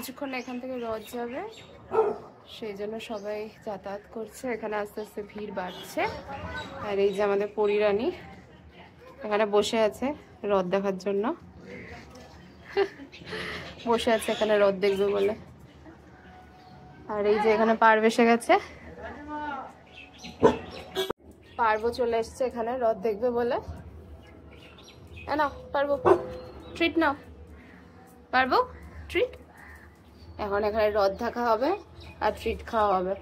কিছুক্ষণ এখান থেকে রথ যাবে, সেই জন্য সবাই যাতায়াত করছে। এখানে আস্তে আস্তে ভিড় বাড়ছে। আর এই যে আমাদের পরিরানী এখানে বসে আছে রথ দেখার জন্য, বসে আছে এখানে রথ দেখবে বলে। আর এই যে এখানে পার্ব এসে গেছে, পার্ব চলে এসছে এখানে রথ দেখবে বলে। নাও পার্ব, ট্রিট নাও পার্ব, ট্রিট। এখন এখানে রথ দেখা হবে আর ট্রিট খাওয়া হবে।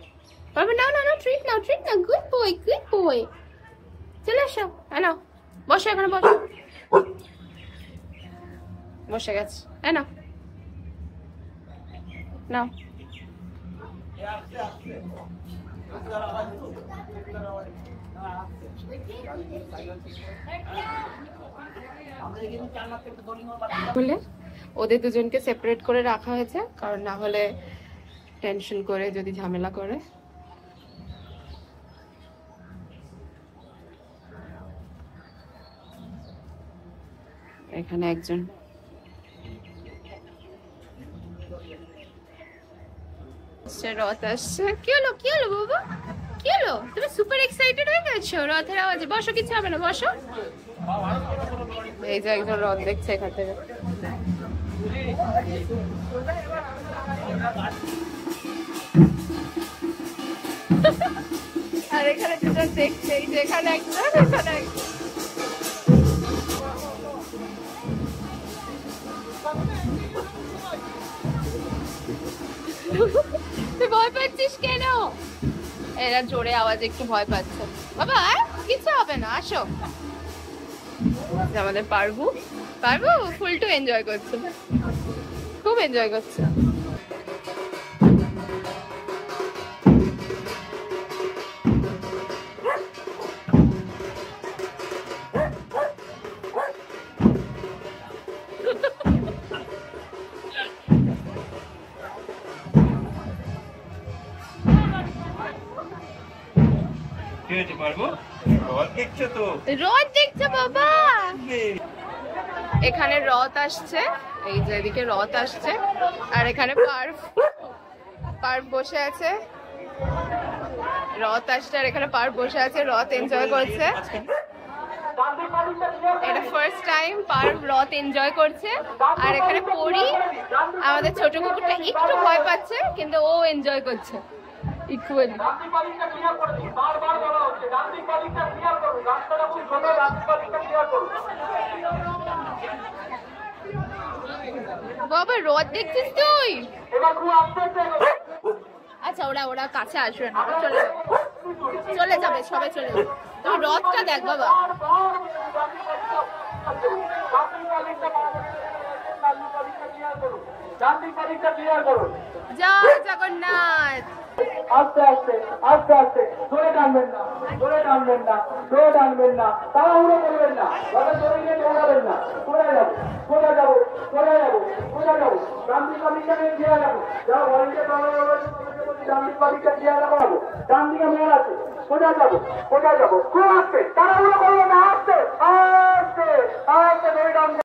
পার্ব নাও নাও নাও, ট্রিট নাও, ট্রিট নাও, গুড বয়, গুড বয়। চলে এসো, নাও বসো, এখানে বসো। বসে গেছে, নাও নাও। বলে ওদের দুজনকে সেপারেট করে রাখা হয়েছে, কারণ না হলে টেনশন করে যদি ঝামেলা করে। এখানে একজন রথ আসছে। কি হলো, কি হলো বাবা, কি হলো? তুমি সুপার এক্সাইটেড হয়ে গেছো রথের আওয়াজে? বসো, কিছু হবে না, বসো। এই যে একজন রথ দেখছে এখান থেকে। আর এখানে দুজন দেখছে, এই যে এখানে একজন, এখানে একজন। তুই ভয় পাচ্ছিস কেন? এরা জোরে আওয়াজে একটু ভয় পাচ্ছে। বাবা কিছু হবে না, আসো। আমাদের পারবু, পারবু ফুল টু এনজয় করছে, খুব এনজয় করছে। রথ দেখছো বাবা? এখানে রথ আসছে, এই যে এদিকে রথ আসছে। আর এখানে পার্ব বসে আছে, রথ আসছে আর এখানে পার্ব বসে আছে, রথ এনজয় করছে। এটা ফার্স্ট টাইম পার্ব রথ এনজয় করছে। আর এখানে পরি, আমাদের ছোট কুকুরটা একটু ভয় পাচ্ছে, কিন্তু ও এনজয় করছে ইকুয়ালি। বাবা রথ দেখছিস তুই? আচ্ছা ওরা ওরা কাছে আসবে না, চলে চলে যাবে, সবাই চলে যাবে। তুই রথটা দেখ বাবা। জয় জগন্নাথ। আস্তে আস্তে আস্তে আস্তে, জোরে টানবেন না, জোরে টানবেন না, জোরে টানবেন না, তাড়াহুড়ো করবেন না, রথে চড়ে গিয়ে দৌড়াবেন না। সোজা যাবো, সোজা যাবো, সোজা যাবো, সোজা যাবো। ডান দিক বাদিকটা নিয়ে দিয়ে যাবো, যাও ভলেন্টিয়ার ডান দিক বাদিকটা দিয়ে যাবো। ডান দিকে মেয়ের আছে, সোজা যাবো, সোজা যাবো, খুব আস্তে, তাড়াহুড়ো করবেন না, আস্তে আস্তে আস্তে, জোরে টানবেন।